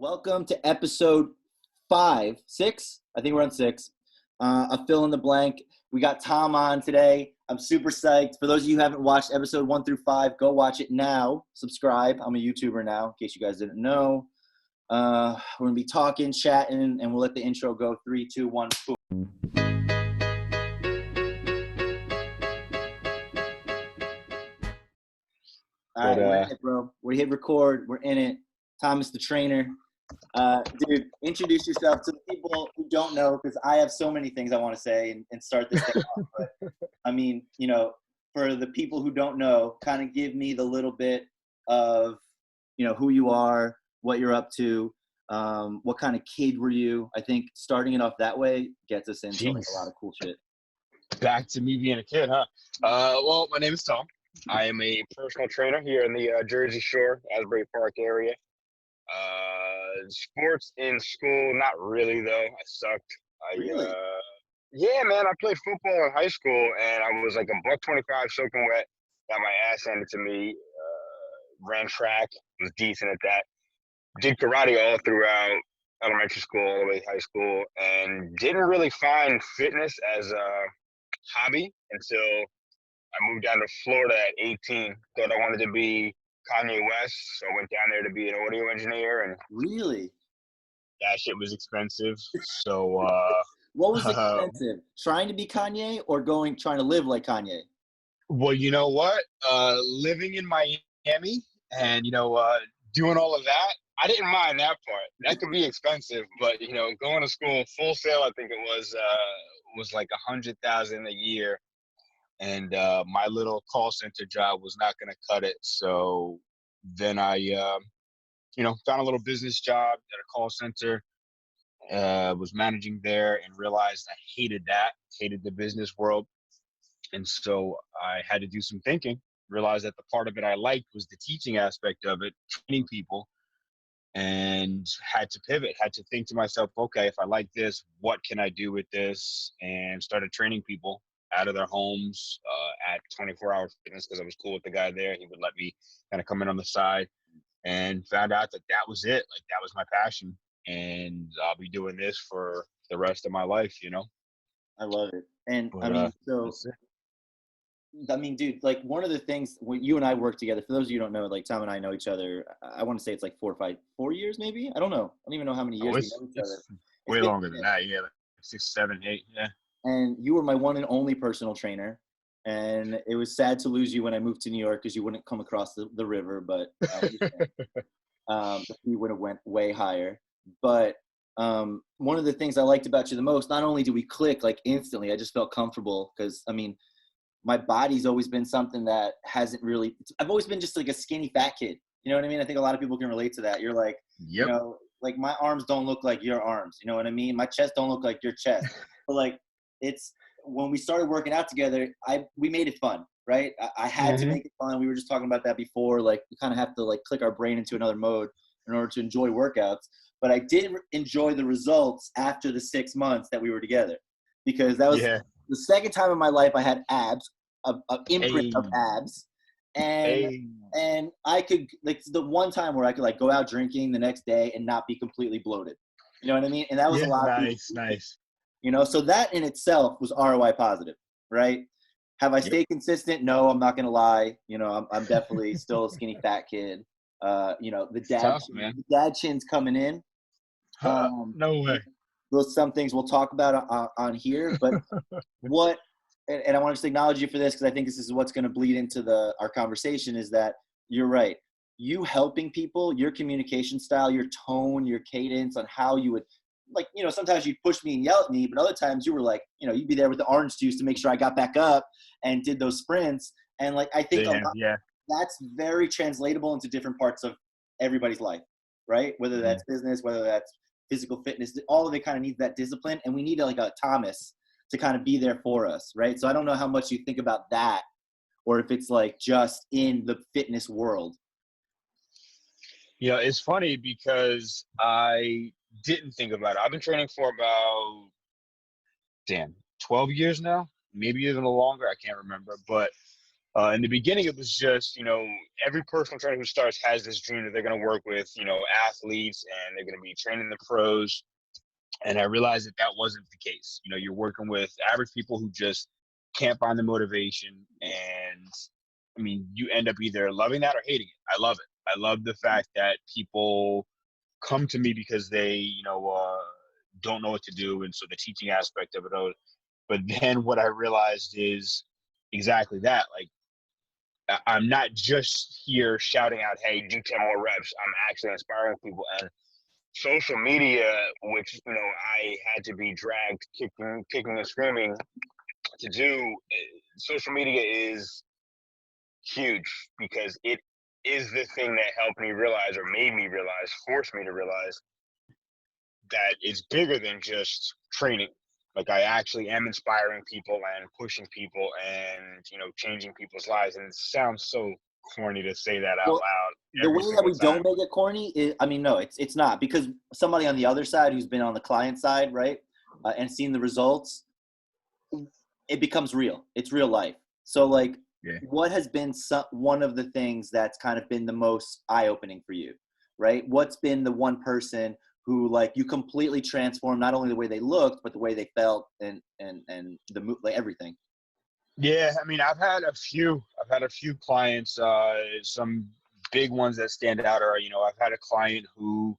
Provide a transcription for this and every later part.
Welcome to episode 6. I think we're on 6. A fill in the blank. We got Tom on today. I'm super psyched. For those of you who haven't watched episode 1 through 5, go watch it now. Subscribe. I'm a YouTuber now, in case you guys didn't know. We're going to be talking, chatting, and we'll let the intro go. 3, 2, 1, boom. All right, we're in it, bro. We hit record. We're in it. Thomas, the trainer. Dude, introduce yourself to the people who don't know, because I have so many things I want to say and start this thing off. But I mean, for the people who don't know, kind of give me the little bit of, who you are, what you're up to, what kind of kid were you? I think starting it off that way gets us into like a lot of cool shit. Back to me being a kid, huh? Well, my name is Tom. I am a personal trainer here in the Jersey Shore, Asbury Park area. Sports in school, not really though. I sucked. Really? Yeah, man. I played football in high school, and I was like a $125 soaking wet. Got my ass handed to me. Ran track, was decent at that. Did karate all throughout elementary school, all the way to high school, and didn't really find fitness as a hobby until I moved down to Florida at 18. Thought I wanted to be Kanye West, so I went down there to be an audio engineer. And Really? that shit was expensive. So what was expensive? Trying to be Kanye or trying to live like Kanye? Well, you know what? Living in Miami and doing all of that, I didn't mind that part. That could be expensive, but going to school full sail, I think it was like $100,000 a year. And my little call center job was not going to cut it. So then I, found a little business job at a call center, was managing there, and realized I hated the business world. And so I had to do some thinking, realized that the part of it I liked was the teaching aspect of it, training people, and had to pivot, had to think to myself, okay, if I like this, what can I do with this? And started training people out of their homes at 24-hour fitness, because I was cool with the guy there. He would let me kind of come in on the side, and found out that was it. Like, that was my passion, and I'll be doing this for the rest of my life, I love it. And But, dude, like one of the things when you and I work together, for those of you who don't know, like Tom and I know each other, I want to say it's like 4 years, maybe. I don't know. I don't even know how many years we know each other. Way longer than that. Yeah, like 6, 7, 8. Yeah. And you were my one and only personal trainer. And it was sad to lose you when I moved to New York, because you wouldn't come across the river, but the fee would have went way higher. But one of the things I liked about you the most, not only did we click like instantly, I just felt comfortable, because my body's always been something that hasn't really, I've always been just like a skinny fat kid. You know what I mean? I think a lot of people can relate to that. You're like, yep. Like my arms don't look like your arms. You know what I mean? My chest don't look like your chest. But like, it's, when we started working out together, we made it fun, right? I had to make it fun. We were just talking about that before. Like, we kind of have to like click our brain into another mode in order to enjoy workouts. But I did enjoy the results after the 6 months that we were together, because that was the second time in my life I had abs, an imprint of abs. And I could, like, the one time where I could like go out drinking the next day and not be completely bloated. You know what I mean? And that was a lot of people. Nice. So that in itself was ROI positive, right? Have I stayed consistent? No, I'm not going to lie. I'm definitely still a skinny fat kid. The dad chin's coming in. No way. Those some things we'll talk about on here, but and I want to just acknowledge you for this, because I think this is what's going to bleed into our conversation, is that you're right. You helping people, your communication style, your tone, your cadence on how you would, like, sometimes you'd push me and yell at me, but other times you were like, you'd be there with the orange juice to make sure I got back up and did those sprints. And like, I think that's very translatable into different parts of everybody's life, right? Whether that's business, whether that's physical fitness, all of it kind of needs that discipline. And we need like a Thomas to kind of be there for us, right? So I don't know how much you think about that, or if it's like just in the fitness world. It's funny because I didn't think about it. I've been training for about 12 years now, maybe even longer. I can't remember. But In the beginning, it was just, every personal trainer who starts has this dream that they're going to work with, athletes, and they're going to be training the pros. And I realized that that wasn't the case. You're working with average people who just can't find the motivation. And I mean, you end up either loving that or hating it. I love it. I love the fact that people come to me because they, don't know what to do. And so the teaching aspect of it. But then what I realized is exactly that. Like, I'm not just here shouting out, hey, do 10 more reps. I'm actually inspiring people. And social media, which, I had to be dragged kicking and screaming to do, social media is huge because it is the thing that helped me realize or made me realize, forced me to realize that it's bigger than just training. Like I actually am inspiring people and pushing people and, changing people's lives. And it sounds so corny to say that out Well, loud the every way that single we don't time. make it corny is, I mean, no, it's not, because somebody on the other side who's been on the client side, right, and seen the results, it becomes real. It's real life. So, like, Yeah. what has been one of the things that's kind of been the most eye-opening for you, right? What's been the one person who, like, you completely transformed not only the way they looked, but the way they felt and the like everything? Yeah, I mean, I've had a few clients. Some big ones that stand out are, I've had a client who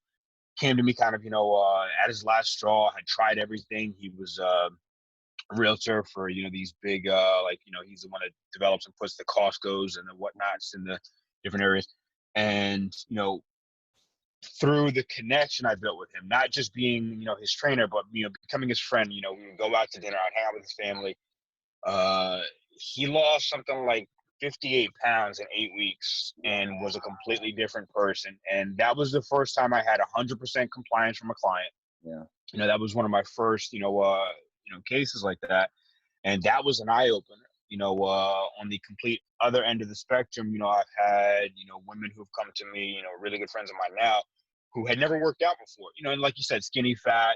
came to me kind of, at his last straw, had tried everything. He was a realtor for, these big, he's the one that develops and puts the Costco's and the whatnots in the different areas. And, through the connection I built with him, not just being, his trainer, but, becoming his friend, we would go out to dinner, I'd hang out with his family. Uh, he lost something like 58 pounds in 8 weeks and was a completely different person. And that was the first time I had 100% compliance from a client. Yeah. That was one of my first, cases like that. And that was an eye opener. On the complete other end of the spectrum, I've had, women who've come to me, really good friends of mine now, who had never worked out before, and like you said, skinny fat,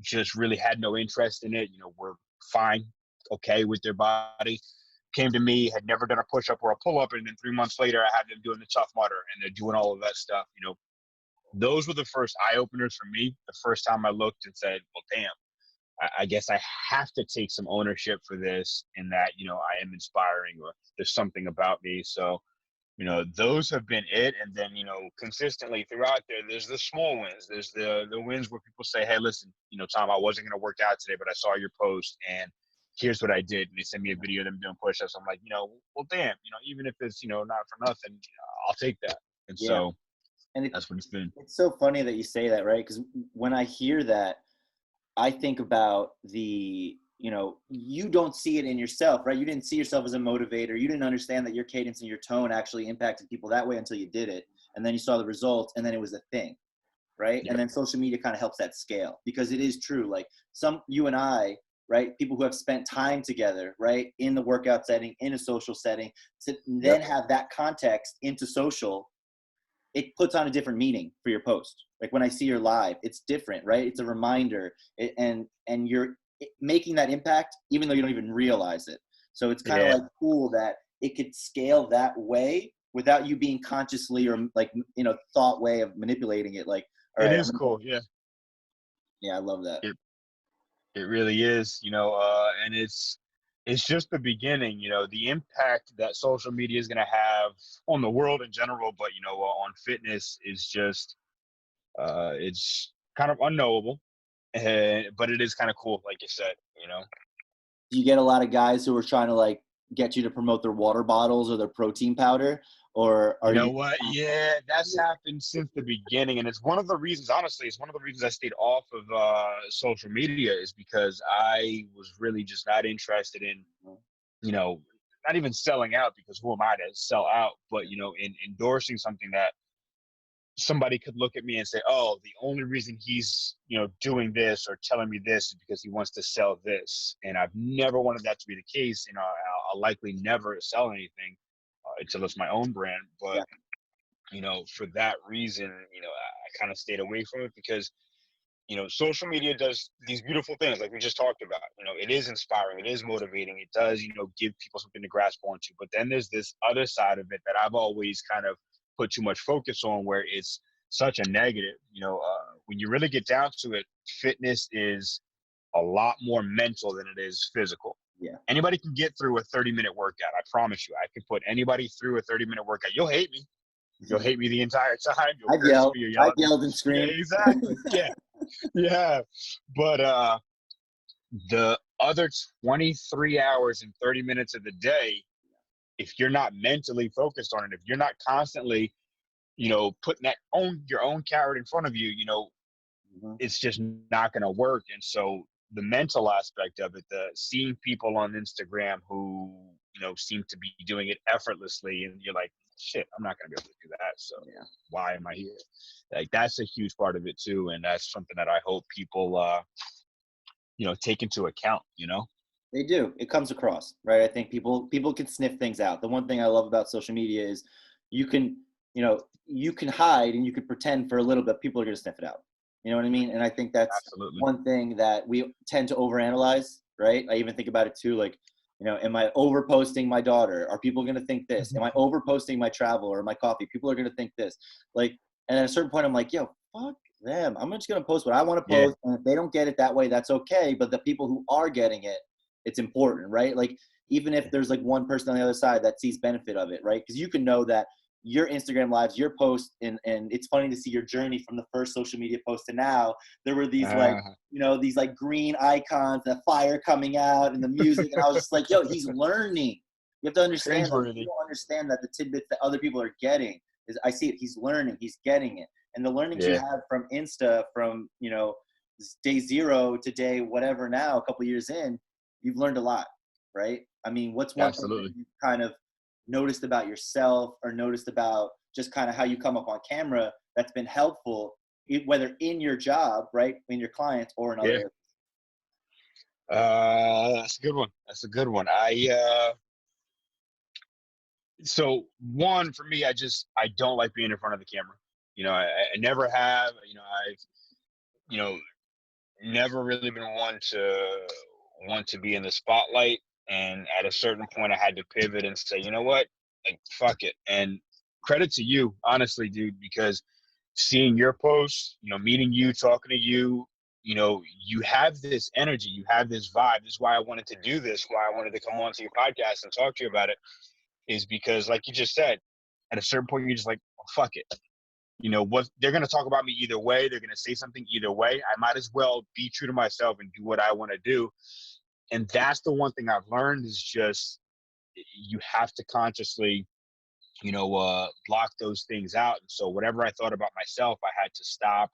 just really had no interest in it, were fine, okay with their body, came to me, had never done a push-up or a pull-up, and then 3 months later, I had them doing the Tough Mudder, and they're doing all of that stuff. Those were the first eye-openers for me. The first time I looked and said, well, damn, I guess I have to take some ownership for this, and that, I am inspiring, or there's something about me. So, those have been it. And then, consistently throughout there's the small wins. There's the wins where people say, hey, listen, Tom, I wasn't going to work out today, but I saw your post and here's what I did. And they send me a video of them doing push-ups. I'm like, well, damn, even if it's, not for nothing, I'll take that. And Yeah. so And that's what it's been. it's so funny that you say that, right? Because when I hear that, I think about you don't see it in yourself, right? You didn't see yourself as a motivator. You didn't understand that your cadence and your tone actually impacted people that way until you did it. And then you saw the results, and then it was a thing, right? Yep. And then social media kind of helps that scale, because it is true. Like you and I, right? People who have spent time together, right? In the workout setting, in a social setting, to then have that context into social, it puts on a different meaning for your post. Like when I see your live, it's different, right? It's a reminder, and you're making that impact even though you don't even realize it. So it's kind of like cool that it could scale that way without you being consciously or like, thought way of manipulating it. Like, all It right, is cool. Yeah. yeah, I love that. It really is, and it's just the beginning. The impact that social media is going to have on the world in general, but on fitness is just it's kind of unknowable, but it is kind of cool, like you said. Do you get a lot of guys who are trying to like get you to promote their water bottles or their protein powder, or You are know you? what? Yeah, that's happened since the beginning, and it's one of the reasons. Honestly, it's one of the reasons I stayed off of social media is because I was really just not interested in, not even selling out, because who am I to sell out? But in endorsing something that somebody could look at me and say, "Oh, the only reason he's doing this or telling me this is because he wants to sell this." And I've never wanted that to be the case. I'll likely never sell anything until it's my own brand. Yeah. But for that reason, I kind of stayed away from it because social media does these beautiful things like we just talked about. It is inspiring, it is motivating, it does, give people something to grasp onto. But then there's this other side of it that I've always kind of put too much focus on, where it's such a negative. When you really get down to it, fitness is a lot more mental than it is physical. Yeah. Anybody can get through a 30-minute workout. I promise you, I can put anybody through a 30-minute workout. You'll hate me. You'll hate me the entire time. You'll curse me. You'll yell I've at me. yelled and Yeah, screamed. exactly. Yeah. Yeah. But the other 23 hours and 30 minutes of the day, if you're not mentally focused on it, if you're not constantly, putting your own carrot in front of you, it's just not going to work. And so the mental aspect of it, the seeing people on Instagram who, seem to be doing it effortlessly, and you're like, shit, I'm not going to be able to do that. So why am I here? Like, that's a huge part of it too. And that's something that I hope people, take into account, They do. It comes across, right? I think people can sniff things out. The one thing I love about social media is you can, you can hide and you can pretend for a little bit. People are going to sniff it out. You know what I mean? And I think that's Absolutely. one thing that we tend to overanalyze, right? I even think about it too, like, am I overposting my daughter? Are people going to think this? Am I overposting my travel or my coffee? People are going to think this. Like, and at a certain point, I'm like, yo, fuck them. I'm just going to post what I want to post. And if they don't get it that way, that's okay. But the people who are getting it, it's important, right? Like, even if there's like one person on the other side that sees benefit of it, right? Because you can know that your Instagram lives, your posts, and it's funny to see your journey from the first social media post to now. There were these like, these like green icons, the fire coming out and the music. And I was just like, yo, he's learning. You have to understand that. You don't understand that the tidbits that other people are getting is, I see it. He's learning, he's getting it. And the learnings you have from Insta, from, day 0 to day whatever now, a couple of years in, you've learned a lot, right? I mean, what's one thing that you kind of noticed about yourself or noticed about just kind of how you come up on camera that's been helpful, whether in your job, right, in your clients, or in other areas? That's a good one. That's a good one. So one, for me, I don't like being in front of the camera. I never have. I've never really been one to want to be in the spotlight. And at a certain point, I had to pivot and say, you know what, like, fuck it. And credit to you, honestly, dude, because seeing your posts, meeting you, talking to you, you have this energy, you have this vibe. This is why I wanted to do this, why I wanted to come on to your podcast and talk to you about it, is because, like you just said, at a certain point, you're just like, well, fuck it. What they're going to talk about me either way. They're going to say something either way. I might as well be true to myself and do what I want to do. And that's the one thing I've learned, is just, you have to consciously, block those things out. And so whatever I thought about myself, I had to stop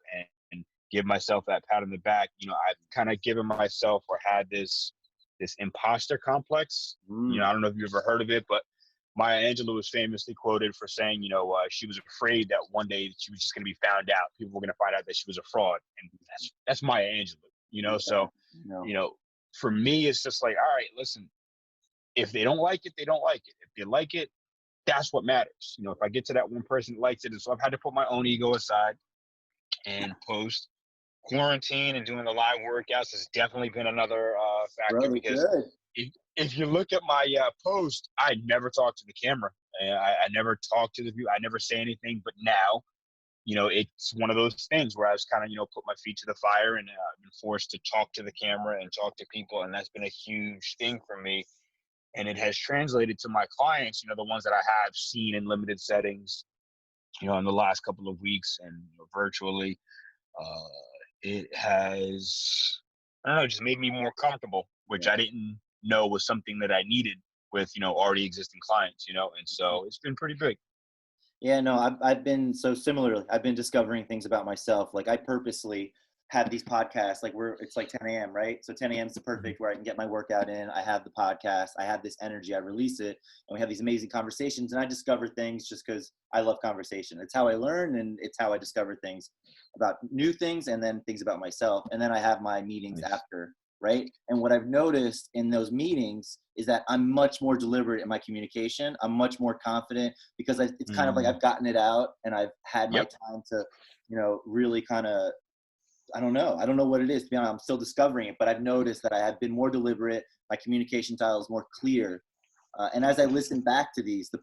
and give myself that pat on the back. I've kind of given myself, or had this imposter complex. I don't know if you ever heard of it, but Maya Angelou was famously quoted for saying, she was afraid that one day she was just going to be found out. People were going to find out that she was a fraud. And that's Maya Angelou, So, for me, it's just like, all right, listen, if they don't like it, they don't like it. If they like it, that's what matters. If I get to that one person that likes it. And so I've had to put my own ego aside and post. Quarantine and doing the live workouts has definitely been another factor, because if you look at my post, I never talk to the camera. I never talk to the view. I never say anything. But now, it's one of those things where I was kind of, put my feet to the fire, and I've been forced to talk to the camera and talk to people. And that's been a huge thing for me. And it has translated to my clients, the ones that I have seen in limited settings, in the last couple of weeks, and virtually. It has, I don't know, just made me more comfortable, which I didn't know was something that I needed with, already existing clients, and so it's been pretty big. Yeah, no, I've been, so similarly, I've been discovering things about myself. Like, I purposely have these podcasts, like, it's like 10 a.m., right? So 10 a.m. is the perfect where I can get my workout in. I have the podcast, I have this energy, I release it, and we have these amazing conversations. And I discover things just because I love conversation. It's how I learn, and it's how I discover things about new things, and then things about myself. And then I have my meetings after, right? And what I've noticed in those meetings is that I'm much more deliberate in my communication. I'm much more confident, because it's kind of like I've gotten it out, and I've had my time to, really kind of I don't know. I don't know what it is. To be honest, I'm still discovering it, but I've noticed that I have been more deliberate. My communication style is more clear. And as I listen back to these, the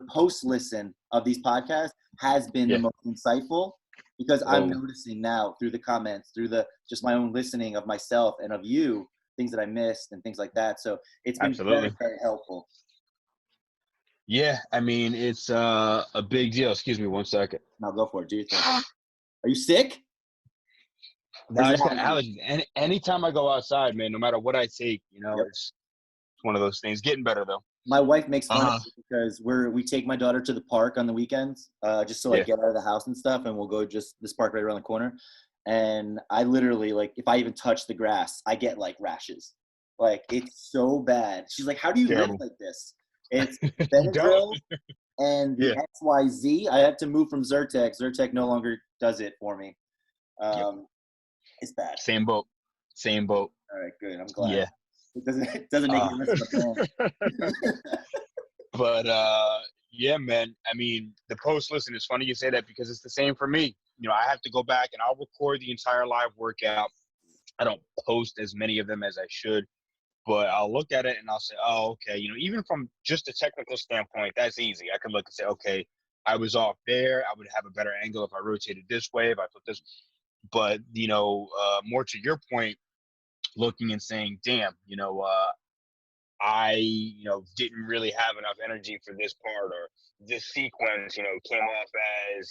post listen of these podcasts has been the Yeah. most insightful, because I'm Whoa. noticing now through the comments, through the just my own listening of myself and of you, things that I missed and things like that. So it's been very, Absolutely. very helpful. Yeah, I mean, it's a big deal. Excuse me one second. Now go for it. Do your thing. Are you sick? No, Or is I it just got allergies? allergies. And anytime I go outside, man, no matter what I take, Yep. it's one of those things. Getting better though. My wife makes fun of Uh-huh. me because we take my daughter to the park on the weekends, just to like Yeah. get out of the house and stuff, and we'll go just this park right around the corner. And I literally, like, if I even touch the grass, I get like rashes. Like, it's so bad. She's like, "How do you live Terrible. like this?" It's You don't. Benadryl and the Yeah. XYZ. I have to move from Zyrtec. Zyrtec no longer does it for me. Yep. Um, it's bad. Same boat. Same boat. All right, good. I'm glad. Yeah. It doesn't make Uh, you miss the plan. but yeah, man. I mean, the post listen, it's funny you say that because it's the same for me. I have to go back and I'll record the entire live workout. I don't post as many of them as I should, but I'll look at it and I'll say, oh, okay, even from just a technical standpoint, that's easy. I can look and say, okay, I was off there. I would have a better angle if I rotated this way, if I put this. But, more to your point, looking and saying, damn, I, didn't really have enough energy for this part, or this sequence, came off as,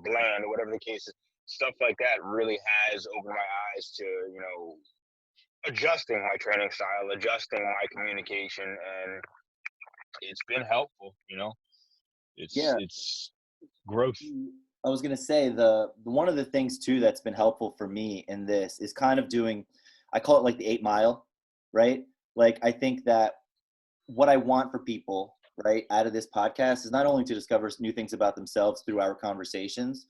bland, or whatever the case is. Stuff like that really has opened my eyes to, adjusting my training style, adjusting my communication, and it's been helpful. It's Yeah. it's growth. I was gonna say the one of the things too that's been helpful for me in this is kind of doing, I call it like the 8 mile, right? Like, I think that what I want for people, right, out of this podcast is not only to discover new things about themselves through our conversations,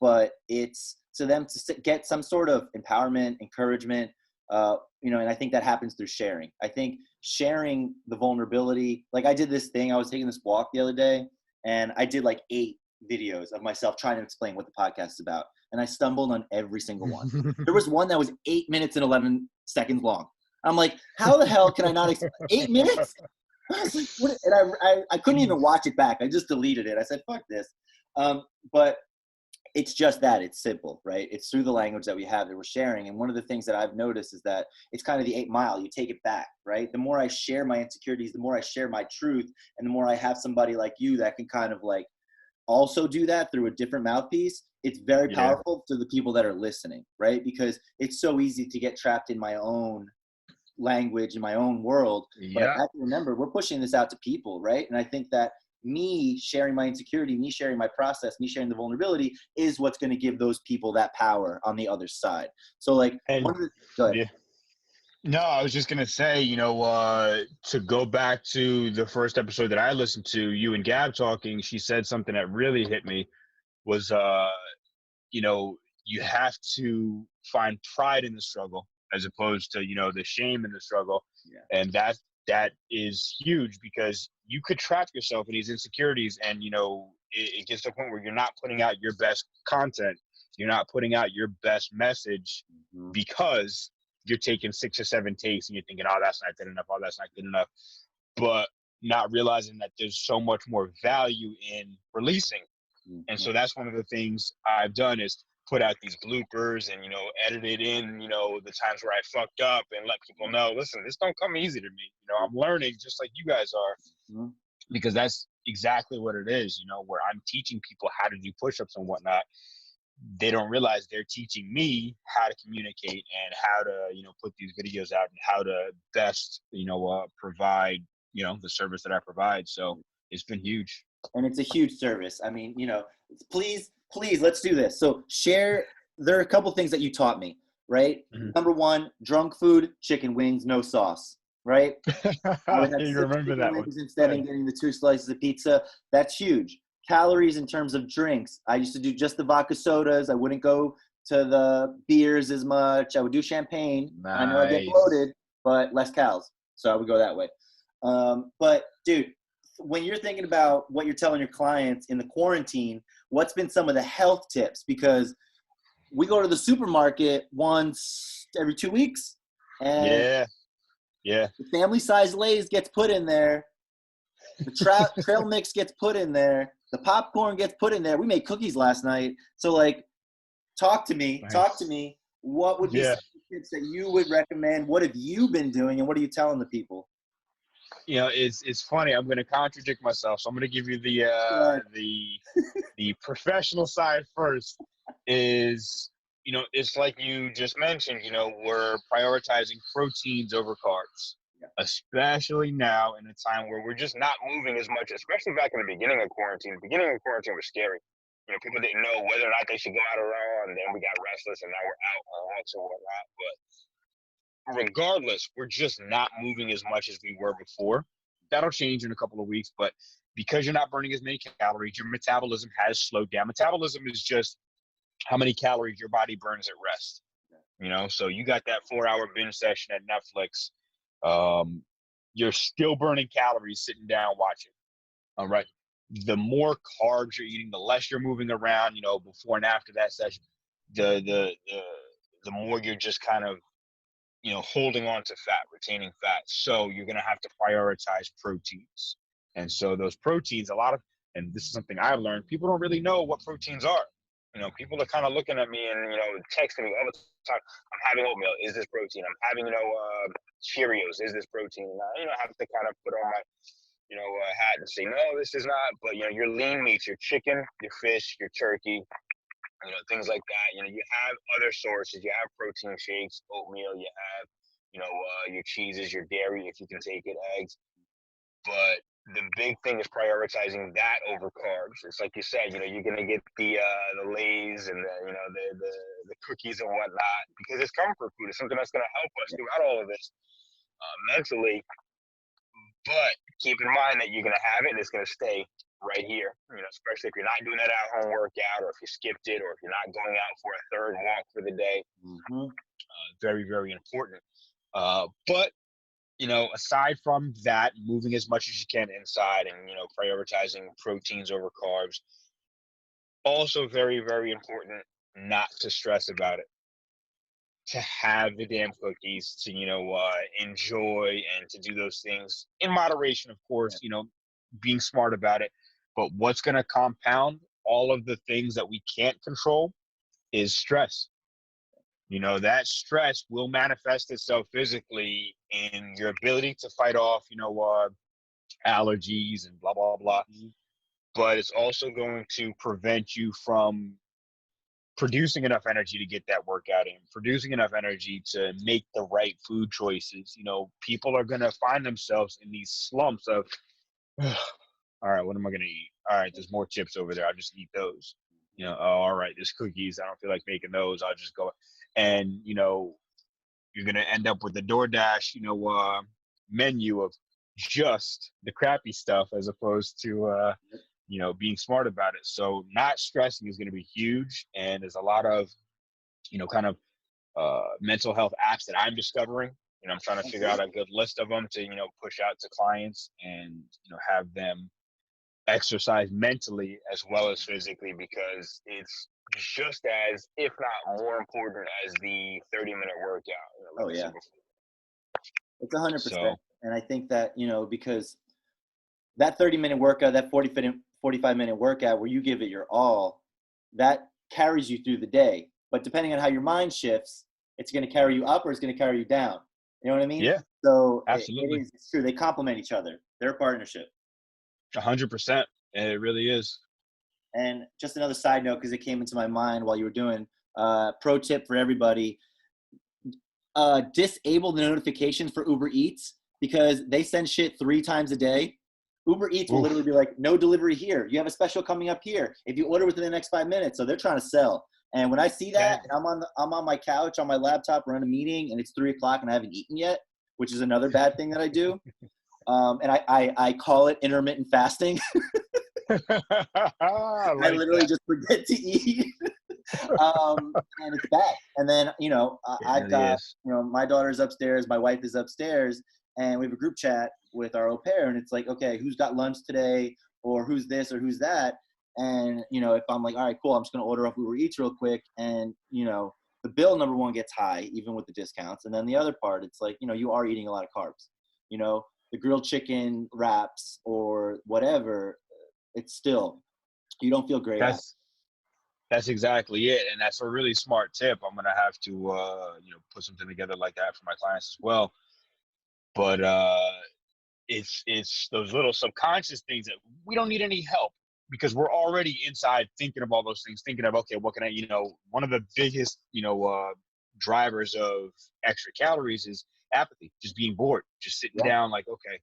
but it's to them to get some sort of empowerment, encouragement, and I think that happens through sharing. I think sharing the vulnerability, like I did this thing, I was taking this walk the other day, and I did like 8 videos of myself trying to explain what the podcast is about, and I stumbled on every single one. There was one that was 8 minutes and 11 seconds long. I'm like, how the hell can I not 8 minutes? I was like, what? And I couldn't even watch it back. I just deleted it. I said, fuck this. But it's just that it's simple, right? It's through the language that we have that we're sharing. And one of the things that I've noticed is that it's kind of the 8 mile, you take it back, right? The more I share my insecurities, the more I share my truth, and the more I have somebody like you that can kind of like also do that through a different mouthpiece, it's very Yeah. powerful to the people that are listening, right? Because it's so easy to get trapped in my own language, in my own world. But I Yeah. have to remember, we're pushing this out to people, right? And I think that me sharing my insecurity, me sharing my process, me sharing the vulnerability is what's going to give those people that power on the other side. So like And go ahead. yeah. No, I was just gonna say, to go back to the first episode that I listened to, you and Gab talking, she said something that really hit me was you know, you have to find pride in the struggle as opposed to, the shame in the struggle. Yeah. And that is huge because you could trap yourself in these insecurities and, it gets to a point where you're not putting out your best content. You're not putting out your best message because you're taking 6 or 7 takes and you're thinking, oh, that's not good enough. Oh, that's not good enough. But not realizing that there's so much more value in releasing. And so that's one of the things I've done is put out these bloopers and, edit it in, the times where I fucked up and let people know, listen, this don't come easy to me. I'm learning just like you guys are, because that's exactly what it is, where I'm teaching people how to do push-ups and whatnot. They don't realize they're teaching me how to communicate and how to, put these videos out and how to best, provide, the service that I provide. So it's been huge. And it's a huge service. I mean, please, let's do this. So share. There are a couple things that you taught me, right? Number one, drunk food, chicken wings, no sauce, right? I would have You 6 remember chicken that one? wings instead of getting the 2 slices of pizza. That's huge. Calories in terms of drinks. I used to do just the vodka sodas. I wouldn't go to the beers as much. I would do champagne. I know I get Nice. bloated, but less calories. So I would go that way. But dude, when you're thinking about what you're telling your clients in the quarantine, what's been some of the health tips? Because we go to the supermarket once every 2 weeks, and Yeah. Yeah. the family size Lay's gets put in there. The trail mix gets put in there. The popcorn gets put in there. We made cookies last night. So like, talk to me. Nice. What would be Yeah. some tips that you would recommend? What have you been doing, and what are you telling the people? It's funny. I'm going to contradict myself, so I'm going to give you the professional side first. Is it's like you just mentioned. We're prioritizing proteins over carbs, Yeah. especially now in a time where we're just not moving as much. Especially back in the beginning of quarantine. The beginning of quarantine was scary. People didn't know whether or not they should go out around, and then we got restless, and now we're out on walks and whatnot. But regardless, we're just not moving as much as we were before. That'll change in a couple of weeks, but because you're not burning as many calories, your metabolism has slowed down. Metabolism is just how many calories your body burns at rest. So you got that 4-hour binge session at Netflix. You're still burning calories sitting down watching. All right. The more carbs you're eating, the less you're moving around, before and after that session, the more you're just kind of holding on to fat, retaining fat. So you're going to have to prioritize proteins. And so those proteins, and this is something I've learned, people don't really know what proteins are. People are kind of looking at me and, texting me all the time. I'm having oatmeal. Is this protein? I'm having, Cheerios. Is this protein? And I have to kind of put on my, hat and say, no, this is not. But, your lean meats, your chicken, your fish, your turkey, things like that. You have other sources. You have protein shakes, oatmeal. You have, your cheeses, your dairy, if you can take it, eggs. But the big thing is prioritizing that over carbs. It's like you said, you're gonna get the Lay's and the cookies and whatnot because it's comfort food. It's something that's gonna help us throughout all of this mentally. But keep in mind that you're gonna have it and it's gonna stay right here, especially if you're not doing that at-home workout or if you skipped it or if you're not going out for a third walk for the day. Mm-hmm. Very, very important. But, aside from that, moving as much as you can inside and, prioritizing proteins over carbs, also very, very important not to stress about it. To have the damn cookies, to, enjoy and to do those things in moderation, of course, being smart about it. But what's going to compound all of the things that we can't control is stress. That stress will manifest itself physically in your ability to fight off, allergies and blah, blah, blah. Mm-hmm. But it's also going to prevent you from producing enough energy to get that workout in, producing enough energy to make the right food choices. People are going to find themselves in these slumps of, all right, what am I going to eat? All right, there's more chips over there. I'll just eat those. Oh, all right, there's cookies. I don't feel like making those. I'll just go. And, you're going to end up with the DoorDash, menu of just the crappy stuff as opposed to, being smart about it. So not stressing is going to be huge. And there's a lot of, kind of mental health apps that I'm discovering. I'm trying to figure out a good list of them to, push out to clients and, have them exercise mentally as well as physically because it's just as, if not more important as the 30-minute workout. Oh yeah, it's 100%. So, And I think that because that 30-minute workout, that 45-minute workout where you give it your all, that carries you through the day. But depending on how your mind shifts, it's going to carry you up or it's going to carry you down. You know what I mean? yeah, So absolutely. it's true. They complement each other. They're a partnership. 100%. It really is. And just another side note, because it came into my mind while you were doing, pro tip for everybody, disable the notifications for Uber Eats because they send shit 3 times a day. Uber Eats will literally be like, no delivery here. You have a special coming up here. If you order within the next 5 minutes. So they're trying to sell. And when I see that, and I'm on my couch on my laptop, we're in a meeting, and it's 3:00 and I haven't eaten yet, which is another bad thing that I do. And I call it intermittent fasting. I literally just forget to eat. And it's bad. And then, I've got, my daughter's upstairs, my wife is upstairs, and we have a group chat with our au pair, and it's like, okay, who's got lunch today, or who's this or who's that? And, you know, if I'm like, all right, cool, I'm just going to order off Uber Eats real quick. And, you know, the bill, number one, gets high, even with the discounts. And then the other part, it's like, you know, you are eating a lot of carbs. You know, the grilled chicken wraps or whatever, it's still, you don't feel great after. That's that's exactly it, and that's a really smart tip. I'm gonna have to put something together like that for my clients as well. But it's those little subconscious things that we don't need any help because we're already inside thinking of all those things, thinking of, okay, what can I, one of the biggest, drivers of extra calories is apathy, just being bored, just sitting Yeah. down like, okay,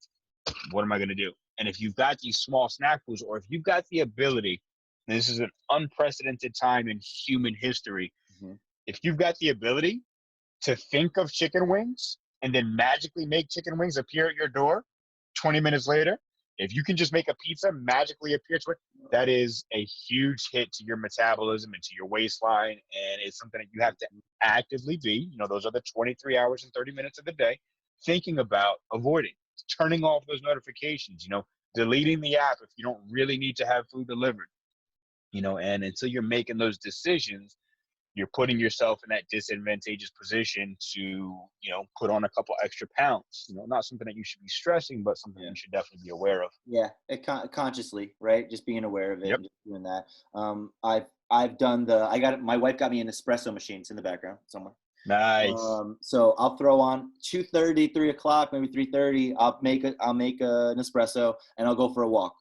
what am I going to do? And if you've got these small snack foods, or if you've got the ability, and this is an unprecedented time in human history, Mm-hmm. if you've got the ability to think of chicken wings and then magically make chicken wings appear at your door 20 minutes later, if you can just make a pizza magically appear to it, that is a huge hit to your metabolism and to your waistline. And it's something that you have to actively be, those other 23 hours and 30 minutes of the day, thinking about avoiding, turning off those notifications, deleting the app if you don't really need to have food delivered, and until you're making those decisions, you're putting yourself in that disadvantageous position to, put on a couple extra pounds. Not something that you should be stressing, but something you should definitely be aware of. Yeah, consciously, right? Just being aware of it Yep. and just doing that. I've done my wife got me an espresso machine. It's in the background somewhere. Nice. So I'll throw on 2:30, 3 o'clock, maybe 3:30. I'll make an espresso and I'll go for a walk.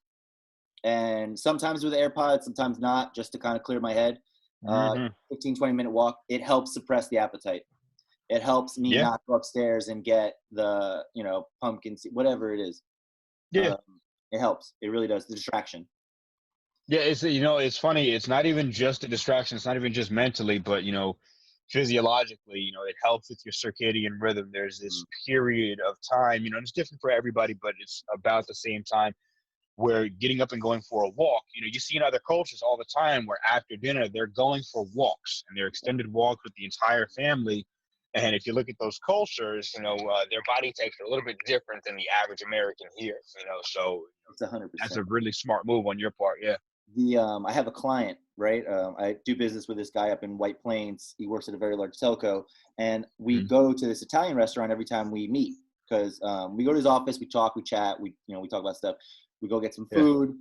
And sometimes with AirPods, sometimes not, just to kind of clear my head. Mm-hmm. 15, 20-minute walk. It helps suppress the appetite. It helps me Yeah. not go upstairs and get the, pumpkin seed, whatever it is. Yeah. Um, it helps. It really does. The distraction. Yeah. It's funny. It's not even just a distraction. It's not even just mentally, but, physiologically, it helps with your circadian rhythm. There's this period of time, and it's different for everybody, but it's about the same time where getting up and going for a walk, you see in other cultures all the time where after dinner, they're going for walks, and they're extended walks with the entire family. And if you look at those cultures, their body types are a little bit different than the average American here, so It's 100%. that's a really smart move on your part. Yeah. I have a client, right? I do business with this guy up in White Plains. He works at a very large telco, and we go to this Italian restaurant every time we meet because we go to his office, we talk, we chat, we talk about stuff. We go get some food.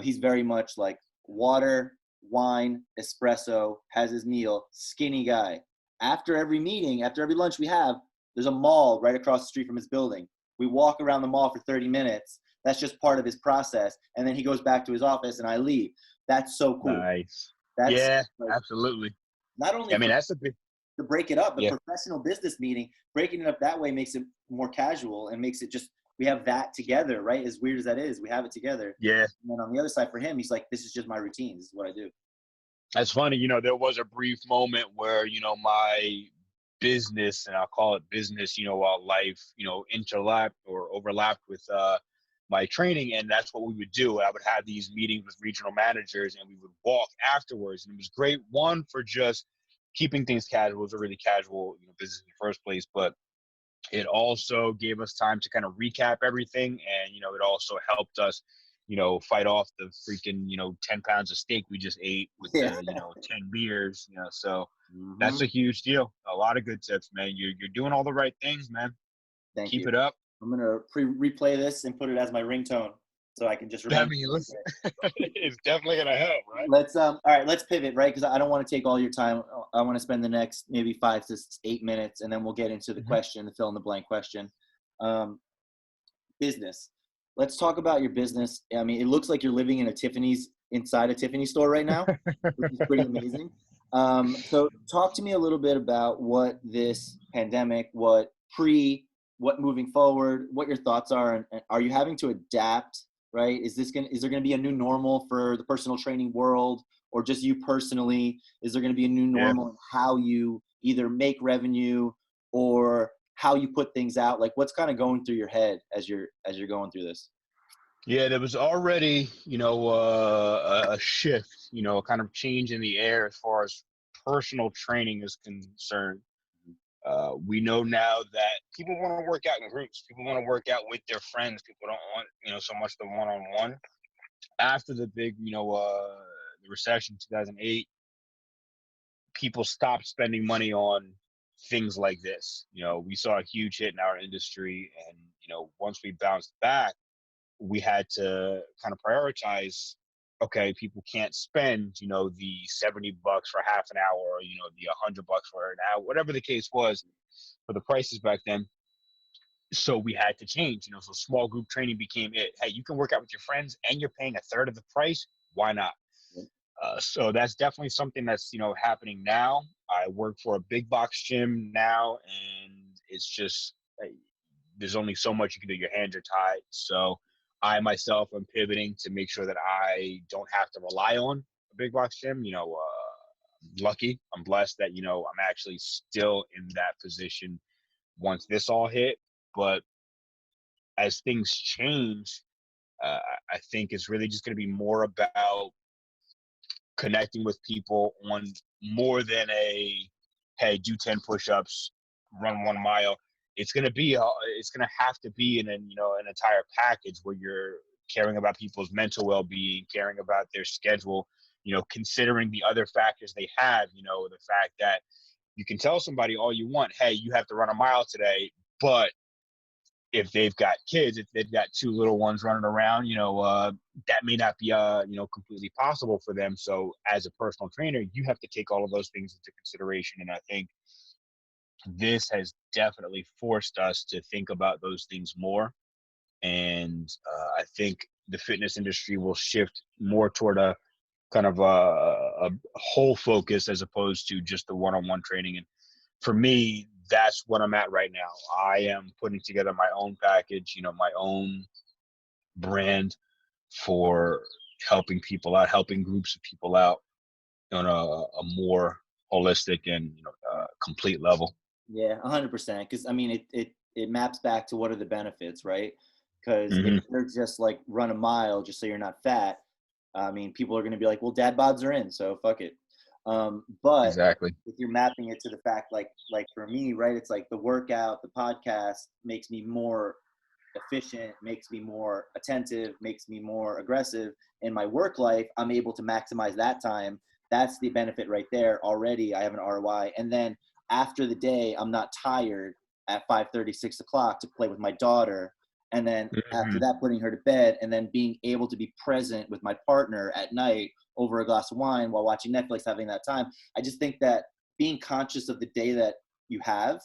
He's very much like water, wine, espresso, has his meal, skinny guy. After every meeting, after every lunch we have, there's a mall right across the street from his building. We walk around the mall for 30 minutes. That's just part of his process. And then he goes back to his office and I leave. That's so cool. Nice. That's Yeah, like, absolutely. not only I mean, that's a big, to break it up, but yeah. professional business meeting, breaking it up that way makes it more casual and makes it just, we have that together, right? As weird as that is, we have it together. Yeah. And then on the other side for him, he's like, this is just my routine. This is what I do. That's funny. There was a brief moment where, my business, and I'll call it business, life, interlapped or overlapped with my training. And that's what we would do. I would have these meetings with regional managers and we would walk afterwards. And it was great, one, for just keeping things casual. It was a really casual business in the first place, but it also gave us time to kind of recap everything. And, it also helped us, fight off the freaking, 10 pounds of steak we just ate with Yeah. the, 10 beers, so that's a huge deal. A lot of good tips, man. You're doing all the right things, man. Thank Keep you. it up. I'm going to replay this and put it as my ringtone so I can just I remember. mean, listen, it's definitely going to help, right? All right, let's pivot, right? Because I don't want to take all your time. I want to spend the next maybe 5 to 8 minutes, and then we'll get into the question, the fill in the blank question. Business. Let's talk about your business. I mean, it looks like you're living in inside a Tiffany store right now, which is pretty amazing. So talk to me a little bit about what this pandemic, what moving forward, what your thoughts are, and are you having to adapt? Right? Is there going to be a new normal for the personal training world, or just you personally? Is there going to be a new normal in how you either make revenue or how you put things out? Like, what's kind of going through your head as you're going through this? Yeah, there was already, a shift, a kind of change in the air as far as personal training is concerned. We know now that people want to work out in groups. People want to work out with their friends. People don't want, so much the one-on-one. after the big, the recession, 2008, people stopped spending money on things like this. We saw a huge hit in our industry, and once we bounced back, we had to kind of prioritize. Okay, people can't spend, the $70 for half an hour, or the $100 for an hour, whatever the case was for the prices back then. So we had to change. So small group training became it. Hey, you can work out with your friends, and you're paying a third of the price. Why not? So that's definitely something that's happening now. I work for a big box gym now, and it's just there's only so much you can do. Your hands are tied. So I myself am pivoting to make sure that I don't have to rely on a big box gym. Lucky, I'm blessed that I'm actually still in that position once this all hit. But as things change, I think it's really just going to be more about connecting with people on more than a, hey, do 10 push-ups, run 1 mile. It's going to have to be in an entire package where you're caring about people's mental well-being, caring about their schedule, considering the other factors they have, the fact that you can tell somebody all you want, hey, you have to run a mile today, but if they've got kids, if they've got 2 little ones running around, that may not be, completely possible for them. So as a personal trainer, you have to take all of those things into consideration. And I think this has definitely forced us to think about those things more. And I think the fitness industry will shift more toward a kind of a whole focus as opposed to just the one-on-one training. And for me, that's what I'm at right now. I am putting together my own package, my own brand for helping people out, helping groups of people out on a more holistic and complete level. Yeah, 100%. Because I mean, it maps back to what are the benefits, right? Because if Mm-hmm. they're just like run a mile just so you're not fat, I mean, people are going to be like, well, dad bods are in, so fuck it. But Exactly. if you're mapping it to the fact, like for me, right, it's like the workout, the podcast makes me more efficient, makes me more attentive, makes me more aggressive. In my work life, I'm able to maximize that time. That's the benefit right there. Already, I have an ROI. And then after the day, I'm not tired at 5:30, 6 o'clock to play with my daughter. And then after Mm-hmm. that, putting her to bed, and then being able to be present with my partner at night over a glass of wine while watching Netflix, having that time. I just think that being conscious of the day that you have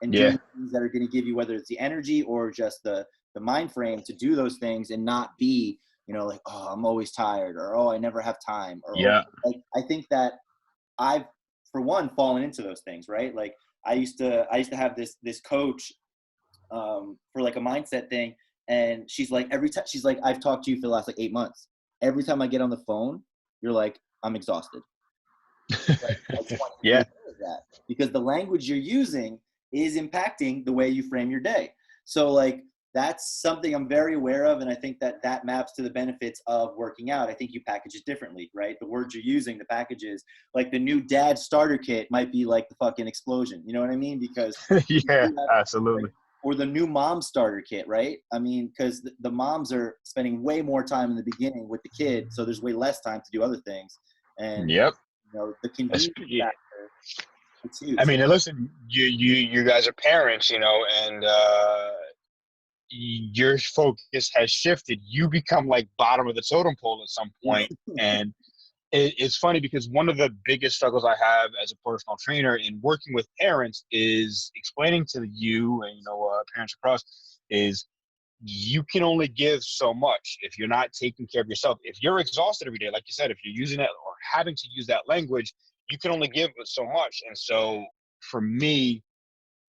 and Yeah. doing things that are going to give you, whether it's the energy or just the mind frame to do those things, and not be like, oh, I'm always tired, or oh, I never have time, or oh, Yeah. like, I think that I've, for one, fallen into those things, right? Like I used to have this coach for like a mindset thing, and she's like, every time she's like, I've talked to you for the last like 8 months, every time I get on the phone, you're like, I'm exhausted. Like, I just want you to be Yeah. aware of that, because the language you're using is impacting the way you frame your day. So like, that's something I'm very aware of, and I think that that maps to the benefits of working out. I think you package it differently, right? The words you're using, the packages, like the new dad starter kit might be like the fucking explosion. You know what I mean? Because Yeah, you have, like, absolutely. or the new mom starter kit, right? I mean, because the moms are spending way more time in the beginning with the kid, so there's way less time to do other things, and Yep. the convenience Yeah. factor, it's I huge. mean, listen, you guys are parents, and your focus has shifted. You become like bottom of the totem pole at some point. And it's funny because one of the biggest struggles I have as a personal trainer in working with parents is explaining to you and parents across is you can only give so much if you're not taking care of yourself. If you're exhausted every day, like you said, if you're using that or having to use that language, you can only give so much. And so for me,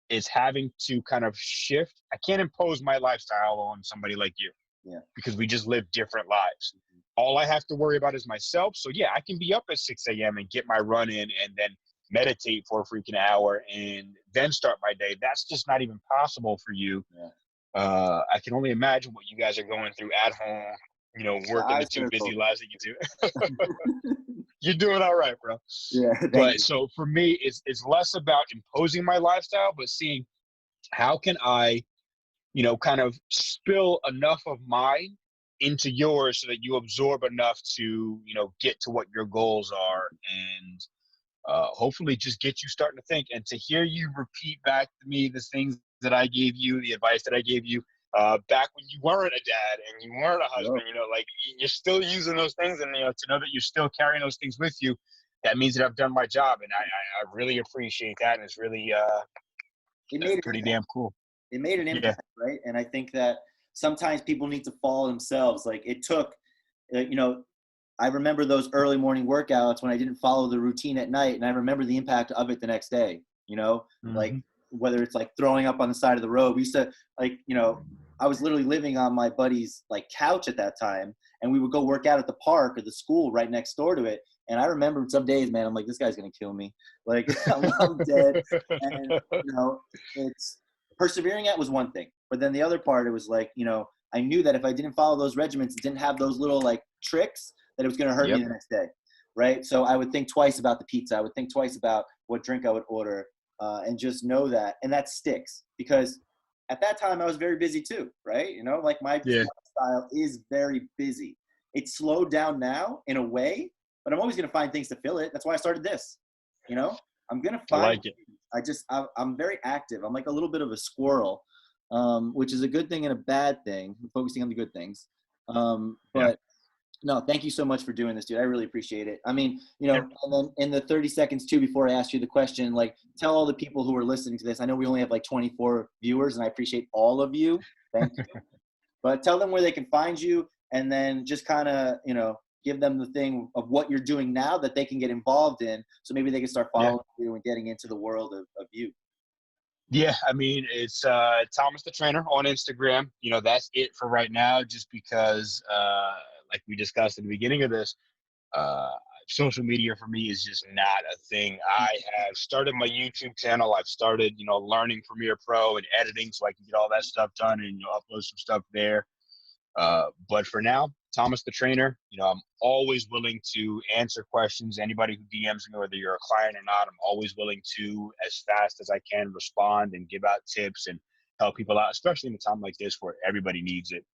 it's having to kind of shift. I can't impose my lifestyle on somebody like you Yeah. because we just live different lives. All I have to worry about is myself. So yeah, I can be up at 6 a.m. and get my run in and then meditate for a freaking hour and then start my day. That's just not even possible for you. Yeah. I can only imagine what you guys are going through at home, The working the eyes 2 are busy closed. lives that you do. You're doing all right, bro. Yeah. Thank But you. so for me, it's less about imposing my lifestyle, but seeing how can I, kind of spill enough of mine into yours so that you absorb enough to, get to what your goals are, and hopefully just get you starting to think. And to hear you repeat back to me the things that I gave you, the advice that I gave you back when you weren't a dad and you weren't a husband, like you're still using those things, and to know that you're still carrying those things with you, that means that I've done my job, and I really appreciate that, and it's really pretty damn cool. It made an impact, right? And I think that sometimes people need to follow themselves. Like it took, I remember those early morning workouts when I didn't follow the routine at night, and I remember the impact of it the next day, like whether it's like throwing up on the side of the road. We used to I was literally living on my buddy's like couch at that time, and we would go work out at the park or the school right next door to it. And I remember some days, man, I'm like, this guy's going to kill me. Like I'm dead. And, it's persevering at was one thing, but then the other part, it was like, I knew that if I didn't follow those regimens, didn't have those little like tricks, that it was going to hurt me the next day. Right. So I would think twice about the pizza. I would think twice about what drink I would order, and just know that. And that sticks, because at that time I was very busy too. Right. Like my style is very busy. It's slowed down now in a way, but I'm always going to find things to fill it. That's why I started this. I'm going to find, I like it. I'm very active. I'm like a little bit of a squirrel, which is a good thing and a bad thing. I'm focusing on the good things. But no, thank you so much for doing this, dude. I really appreciate it. I mean, and then in the 30 seconds too, before I ask you the question, like tell all the people who are listening to this, I know we only have like 24 viewers, and I appreciate all of you. Thank you. But tell them where they can find you, and then just kind of, give them the thing of what you're doing now that they can get involved in, so maybe they can start following you and getting into the world of you. Yeah, I mean, it's Thomas the Trainer on Instagram. That's it for right now, just because, like we discussed at the beginning of this, social media for me is just not a thing. I have started my YouTube channel. I've started, learning Premiere Pro and editing so I can get all that stuff done and upload some stuff there. But for now, Thomas the Trainer, I'm always willing to answer questions. Anybody who DMs me, whether you're a client or not, I'm always willing to, as fast as I can, respond and give out tips and help people out, especially in a time like this where everybody needs it.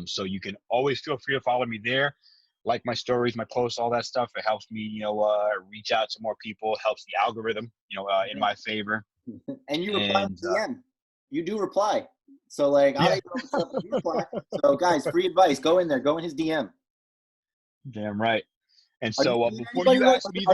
So you can always feel free to follow me there. Like my stories, my posts, all that stuff. It helps me, reach out to more people, helps the algorithm, in my favor. And you reply to DM. You do reply. So like, I'll stuff you reply. So guys, free advice, go in there, go in his DM. Damn right. And so before you ask me,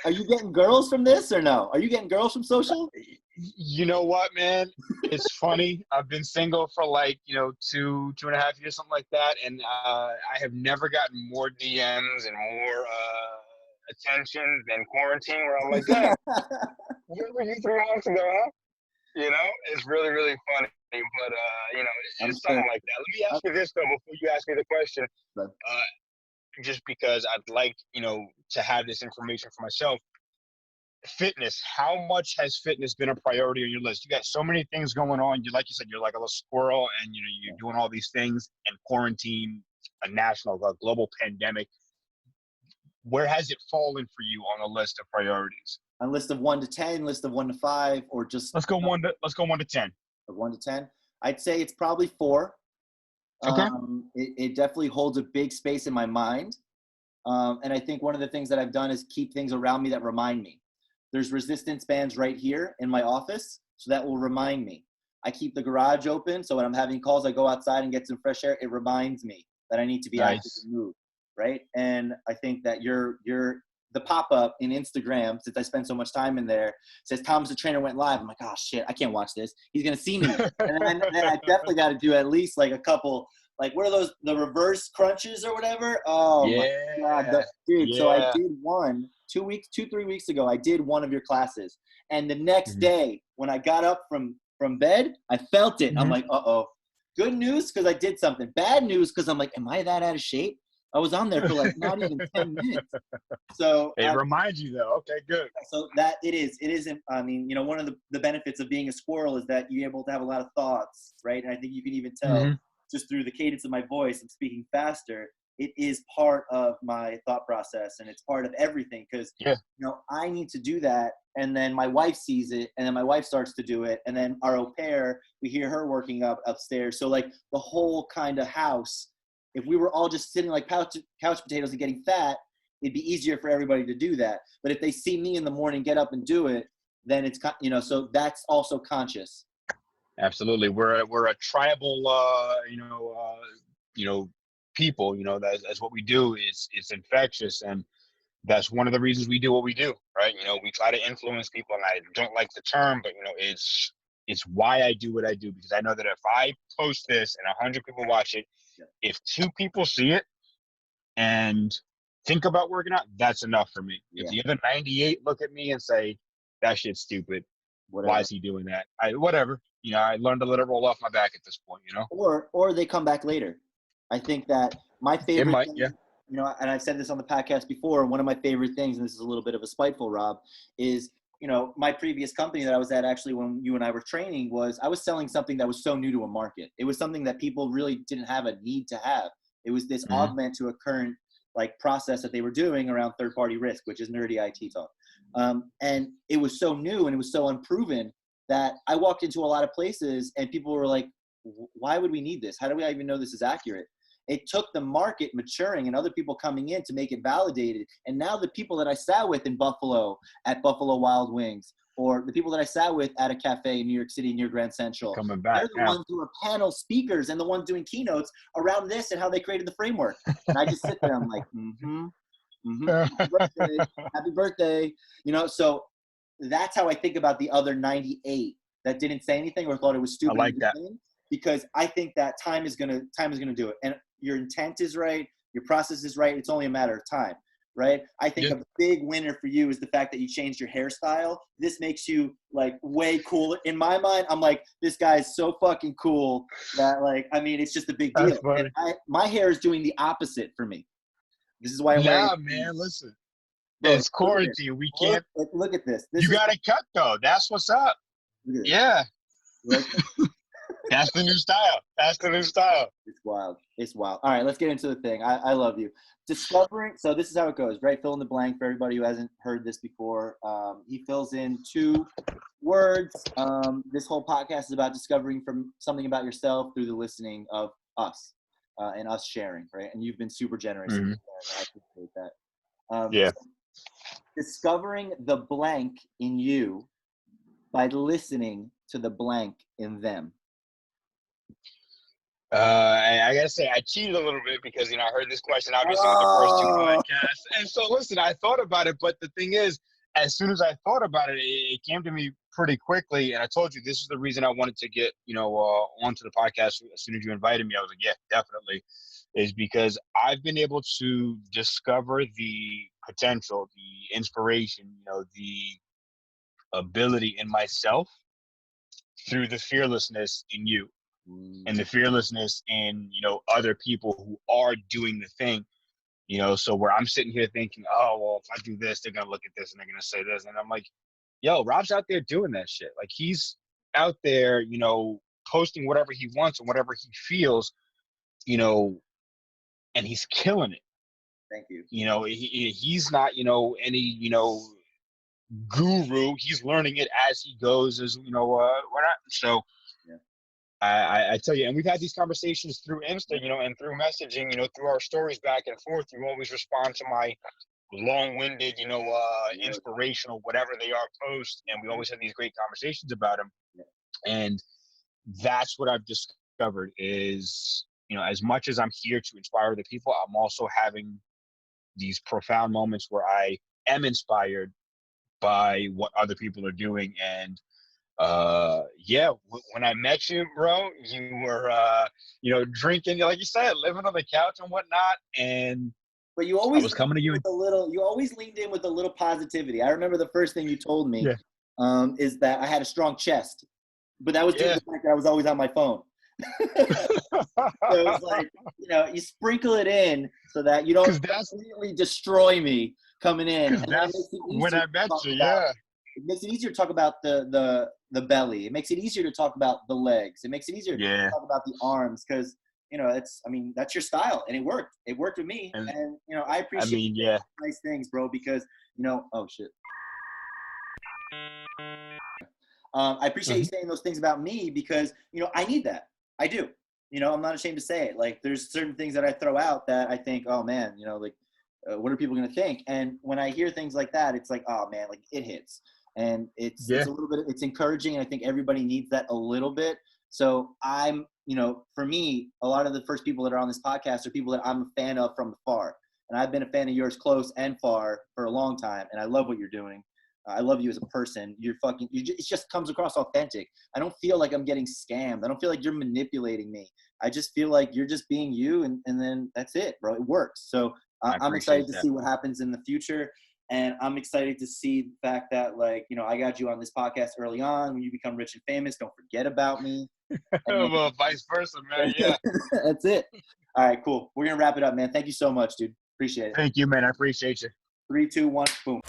are you getting girls from this or no? Are you getting girls from social? You know what, man? It's funny. I've been single for like, 2.5 years, something like that. And I have never gotten more DMs and more attention than quarantine, where I'm like, damn, where were you 3 months ago, huh? It's really, really funny. But, it's something like that. Let me ask you this, though, before you ask me the question. Just because I'd like, to have this information for myself. Fitness, how much has fitness been a priority on your list? You got so many things going on. Like you said, you're like a little squirrel, and you're doing all these things, and quarantine, a global pandemic. Where has it fallen for you on a list of priorities? A list of 1 to 10, list of 1 to 5, or just let's go 1 to 10. 1 to 10. I'd say it's probably 4. Okay. It definitely holds a big space in my mind. And I think one of the things that I've done is keep things around me that remind me. There's resistance bands right here in my office, so that will remind me. I keep the garage open, so when I'm having calls, I go outside and get some fresh air. It reminds me that I need to be active and move, right? And I think that the pop-up in Instagram, since I spend so much time in there, says Thomas the Trainer went live. I'm like, oh shit, I can't watch this. He's gonna see me. And then I definitely got to do at least like a couple. Like, what are those, the reverse crunches or whatever? Oh, my God. Dude, so I did one 3 weeks ago. I did one of your classes. And the next day, when I got up from bed, I felt it. I'm like, uh-oh. Good news, because I did something. Bad news, because I'm like, am I that out of shape? I was on there for like not even 10 minutes. So it reminds you, though. Okay, good. So that it isn't, I mean, one of the benefits of being a squirrel is that you're able to have a lot of thoughts, right? And I think you can even tell just through the cadence of my voice and speaking faster, it is part of my thought process, and it's part of everything, because I need to do that, and then my wife sees it, and then my wife starts to do it, and then our au pair, we hear her working upstairs. So like the whole kind of house If we were all just sitting like couch potatoes and getting fat, it'd be easier for everybody to do that. But if they see me in the morning get up and do it, then it's, you know, so that's also conscious. Absolutely. We're a tribal, people, that's what we do. It's infectious. And that's one of the reasons we do what we do, right? We try to influence people, and I don't like the term, but it's why I do what I do, because I know that if I post this and 100 people watch it, if 2 people see it and think about working out, that's enough for me. If the other 98 look at me and say, that shit's stupid, why is he doing that? Whatever. I learned to let it roll off my back at this point, Or they come back later. I think that my favorite thing, yeah. And I've said this on the podcast before, one of my favorite things, and this is a little bit of a spiteful, Rob, is, my previous company that I was at, actually, when you and I were training, I was selling something that was so new to a market. It was something that people really didn't have a need to have. It was this augment to a current process that they were doing around third-party risk, which is nerdy IT talk. And it was so new and it was so unproven that I walked into a lot of places and people were like, why would we need this? How do we even know this is accurate? It took the market maturing and other people coming in to make it validated. And now the people that I sat with in Buffalo at Buffalo Wild Wings, or the people that I sat with at a cafe in New York City near Grand Central, coming back, they're the ones who are panel speakers and the ones doing keynotes around this and how they created the framework. And I just sit there, I'm like, happy birthday. So that's how I think about the other 98 that didn't say anything or thought it was stupid. I like that. Because I think that time is gonna do it. And your intent is right, your process is right. It's only a matter of time, right? I think a big winner for you is the fact that you changed your hairstyle. This makes you way cooler. In my mind, I'm like, this guy is so fucking cool that it's just a big deal. And my hair is doing the opposite for me. This is why I'm wearing. Nah, man, listen. It's quarantine. We can't. Look at this. You got to cut though. That's what's up. Yeah. That's the new style. It's wild. All right, let's get into the thing. I love you. Discovering. So this is how it goes, right? Fill in the blank for everybody who hasn't heard this before. He fills in 2 words. This whole podcast is about discovering from something about yourself through the listening of us and us sharing, right? And you've been super generous. I appreciate that. Discovering the blank in you by listening to the blank in them. I gotta say, I cheated a little bit because I heard this question obviously with the first 2 podcasts, and so listen, I thought about it, but the thing is, as soon as I thought about it, it came to me pretty quickly, and I told you this is the reason I wanted to get onto the podcast as soon as you invited me. I was like, yeah, definitely, is because I've been able to discover the potential, the inspiration, the ability in myself through the fearlessness in you. And the fearlessness in, other people who are doing the thing, so where I'm sitting here thinking, oh, well, if I do this, they're going to look at this and they're going to say this. And I'm like, yo, Rob's out there doing that shit. Like, he's out there, posting whatever he wants and whatever he feels, and he's killing it. Thank you. He's not, any, guru. He's learning it as he goes, as, we're not. So, I tell you, and we've had these conversations through Insta, and through messaging, through our stories back and forth. You always respond to my long-winded, inspirational, whatever they are, posts, and we always have these great conversations about them. And that's what I've discovered is, as much as I'm here to inspire other people, I'm also having these profound moments where I am inspired by what other people are doing. And when I met you, bro, you were drinking, like you said, living on the couch and whatnot, but you always I was coming to you with you always leaned in with a little positivity. I remember the first thing you told me is that I had a strong chest, but that was due to the fact that I was always on my phone. So it was like, you sprinkle it in so that you don't completely destroy me coming in. And that's when I met you. It makes it easier to talk about the belly. It makes it easier to talk about the legs. It makes it easier to talk about the arms because, that's your style. And it worked. It worked with me. And I appreciate nice things, bro, because, oh, shit. I appreciate you saying those things about me because, I need that. I do. you know, I'm not ashamed to say it. Like, there's certain things that I throw out that I think, oh man, you know, like, what are people going to think? And when I hear things like that, it's like, oh man, like it hits, and it's Yeah. a little bit, it's encouraging. And I think everybody needs that a little bit. So I'm, you know, for me, a lot of the first people that are on this podcast are people that I'm a fan of from afar, and I've been a fan of yours close and far for a long time, and I love what you're doing. I love you as a person. You're fucking. It just comes across authentic. I don't feel like I'm getting scammed. I don't feel like you're manipulating me. I just feel like you're just being you, and then that's it, bro. It works. So I I'm excited appreciate to that. see what happens in the future, and I'm excited to see the fact that, like, you know, I got you on this podcast early on. When you become rich and famous, don't forget about me. And Well, vice versa, man. Yeah. that's it. All right, cool. We're gonna wrap it up, man. Thank you so much, dude. Appreciate it. Thank you, man. I appreciate you. 3, 2, 1, boom.